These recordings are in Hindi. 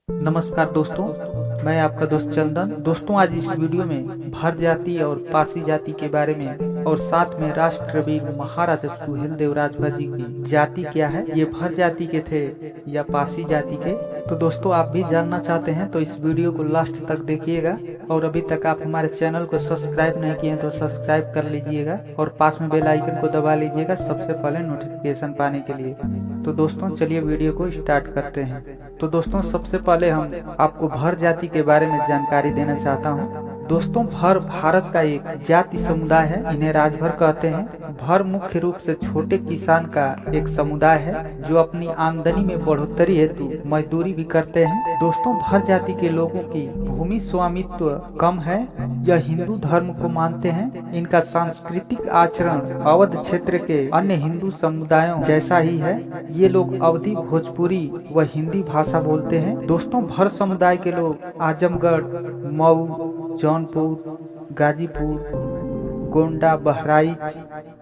नमस्कार दोस्तों, मैं आपका दोस्त चंदन। दोस्तों, आज इस वीडियो में भर जाति और पासी जाति के बारे में और साथ में राष्ट्रवीर महाराजा सुहेलदेव राजभर जी की जाति क्या है, ये भर जाति के थे या पासी जाति के। तो दोस्तों, आप भी जानना चाहते हैं तो इस वीडियो को लास्ट तक देखिएगा। और अभी तक आप हमारे चैनल को सब्सक्राइब नहीं किए हैं तो सब्सक्राइब कर लीजिएगा और पास में बेल आइकन को दबा लीजिएगा सबसे पहले नोटिफिकेशन पाने के लिए। तो दोस्तों, चलिए वीडियो को स्टार्ट करते हैं। तो दोस्तों, सबसे पहले हम आपको भर जाति के बारे में जानकारी देना चाहता हूं। दोस्तों, भर भारत का एक जाति समुदाय है, इन्हें राजभर कहते हैं। भर मुख्य रूप से छोटे किसान का एक समुदाय है जो अपनी आमदनी में बढ़ोतरी हेतु मजदूरी भी करते हैं। दोस्तों, भर जाति के लोगों की भूमि स्वामित्व कम है, यह हिंदू धर्म को मानते हैं। इनका सांस्कृतिक आचरण अवध क्षेत्र के अन्य हिंदू समुदायों जैसा ही है। ये लोग अवधी, भोजपुरी व हिंदी भाषा बोलते हैं। दोस्तों, भर समुदाय के लोग आजमगढ़, मऊ, जौनपुर, गाजीपुर, गोंडा, बहराइच,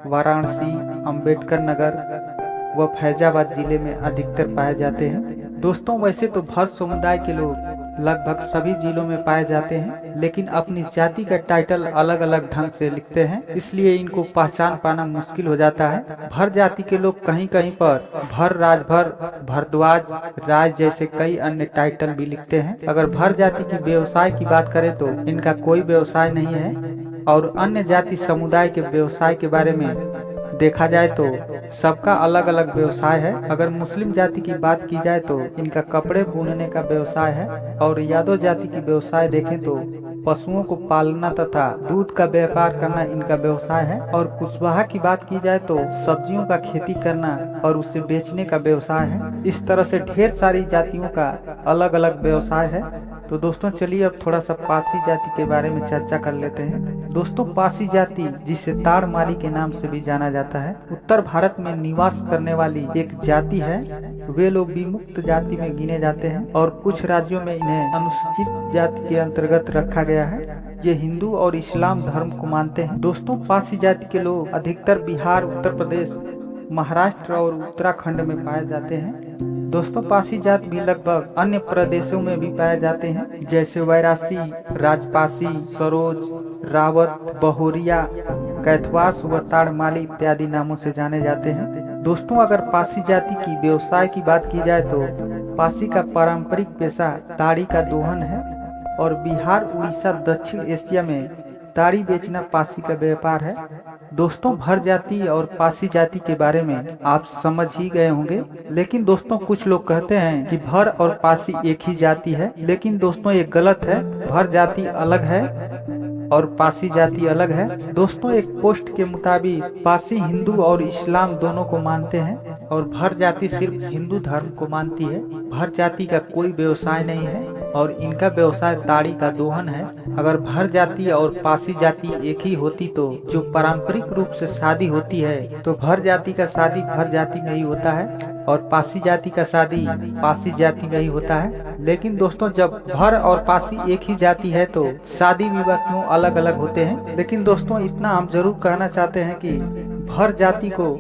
वाराणसी, अंबेडकर नगर व फैजाबाद जिले में अधिकतर पाए जाते हैं। दोस्तों, वैसे तो भर समुदाय के लोग लगभग सभी जिलों में पाए जाते हैं, लेकिन अपनी जाति का टाइटल अलग अलग ढंग से लिखते हैं, इसलिए इनको पहचान पाना मुश्किल हो जाता है। भर जाति के लोग कहीं कहीं पर भर, राजभर, भरद्वाज, राज जैसे कई अन्य टाइटल भी लिखते हैं। अगर भर जाति की व्यवसाय की बात करें तो इनका कोई व्यवसाय नहीं है। और अन्य जाति समुदाय के व्यवसाय के बारे में देखा जाए तो सबका अलग अलग व्यवसाय है। अगर मुस्लिम जाति की बात की जाए तो इनका कपड़े बुनने का व्यवसाय है। और यादव जाति की व्यवसाय देखें तो पशुओं को पालना तथा दूध का व्यापार करना इनका व्यवसाय है। और कुशवाहा की बात की जाए तो सब्जियों का खेती करना और उसे बेचने का व्यवसाय है। इस तरह से ढेर सारी जातियों का अलग अलग व्यवसाय है। तो दोस्तों, चलिए अब थोड़ा सा पासी जाति के बारे में चर्चा कर लेते हैं। दोस्तों, पासी जाति, जिसे ताड़ माली के नाम से भी जाना जाता है, उत्तर भारत में निवास करने वाली एक जाति है। वे लोग विमुक्त जाति में गिने जाते हैं और कुछ राज्यों में इन्हें अनुसूचित जाति के अंतर्गत रखा गया है। ये हिंदू और इस्लाम धर्म को मानते हैं। दोस्तों, पासी जाति के लोग अधिकतर बिहार, उत्तर प्रदेश, महाराष्ट्र और उत्तराखंड में पाए जाते हैं। दोस्तों, पासी जाति भी लगभग अन्य प्रदेशों में भी पाए जाते हैं, जैसे वैरासी, राजपासी, सरोज, रावत, बहुरिया, कैथवास व ताड़माली इत्यादि नामों से जाने जाते हैं। दोस्तों, अगर पासी जाति की व्यवसाय की बात की जाए तो पासी का पारंपरिक पेशा ताड़ी का दोहन है। और बिहार, उड़ीसा, दक्षिण एशिया में ताड़ी बेचना पासी का व्यापार है। दोस्तों, भर जाति और पासी जाति के बारे में आप समझ ही गए होंगे, लेकिन दोस्तों कुछ लोग कहते हैं कि भर और पासी एक ही जाति है, लेकिन दोस्तों ये गलत है। भर जाति अलग है और पासी जाति अलग है। दोस्तों, एक पोस्ट के मुताबिक पासी हिंदू और इस्लाम दोनों को मानते हैं और भर जाति सिर्फ हिंदू धर्म को मानती है। भर जाति का कोई व्यवसाय नहीं है और इनका व्यवसाय ताड़ी का दोहन है। अगर भर जाति और पासी जाति एक ही होती तो जो पारंपरिक रूप से शादी होती है तो भर जाति का शादी भर जाति में ही होता है और पासी जाति का शादी पासी जाति में ही होता है। लेकिन दोस्तों, जब भर और पासी एक ही जाति है तो शादी विवाह क्यों अलग अलग होते हैं। लेकिन दोस्तों, इतना हम जरूर कहना चाहते हैं कि भर जाति को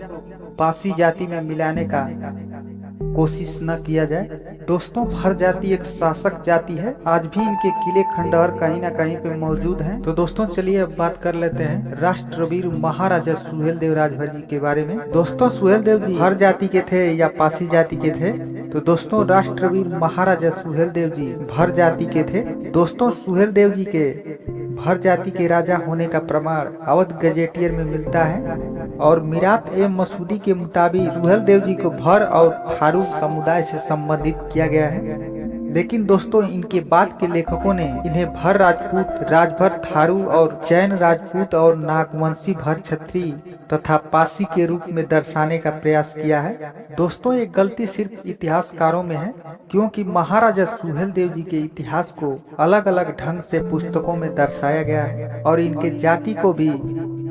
पासी जाति में मिलाने का कोशिश न किया जाए। दोस्तों, भर जाति एक शासक जाति है, आज भी इनके किले खंडहर कहीं न कहीं पे मौजूद हैं। तो दोस्तों, चलिए अब बात कर लेते हैं राष्ट्रवीर महाराजा सुहेलदेव राजभर जी के बारे में। दोस्तों, सुहेलदेव जी भर जाति के थे या पासी जाति के थे? तो दोस्तों, राष्ट्रवीर महाराजा सुहेलदेव जी भर जाति के थे। दोस्तों, सुहेलदेव जी के भर जाति के राजा होने का प्रमाण अवध गजेटियर में मिलता है और मीरात ए मसूदी के मुताबिक सुहेलदेव जी को भर और थारू समुदाय से संबंधित किया गया है। लेकिन दोस्तों, इनके बाद के लेखकों ने इन्हें भर राजपूत, राजभर थारू और जैन राजपूत और नागवंशी भर क्षत्रिय तथा पासी के रूप में दर्शाने का प्रयास किया है। दोस्तों, ये गलती सिर्फ इतिहासकारों में है, क्योंकि महाराजा सुहेलदेव जी के इतिहास को अलग अलग ढंग से पुस्तकों में दर्शाया गया है और इनके जाति को भी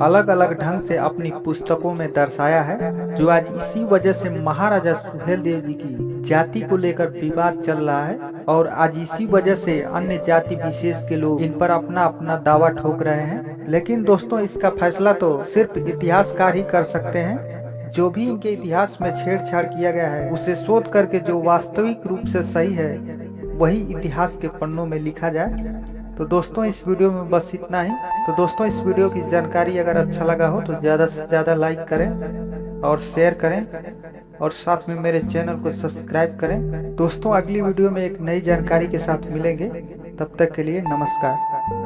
अलग अलग ढंग से अपनी पुस्तकों में दर्शाया है। जो आज इसी वजह से महाराजा सुहेलदेव जी की जाति को लेकर विवाद चल रहा है और आज इसी वजह से अन्य जाति विशेष के लोग इन पर अपना अपना दावा ठोक रहे हैं। लेकिन दोस्तों, इसका फैसला तो सिर्फ इतिहासकार ही कर सकते हैं। जो भी इनके इतिहास में छेड़छाड़ किया गया है उसे शोध करके जो वास्तविक रूप से सही है वही इतिहास के पन्नों में लिखा जाए। तो दोस्तों इस वीडियो में बस इतना ही। तो दोस्तों इस वीडियो की जानकारी अगर अच्छा लगा हो तो ज़्यादा से ज़्यादा लाइक करें और शेयर करें और साथ में मेरे चैनल को सब्सक्राइब करें। दोस्तों अगली वीडियो में एक नई जानकारी के साथ मिलेंगे, तब तक के लिए नमस्कार।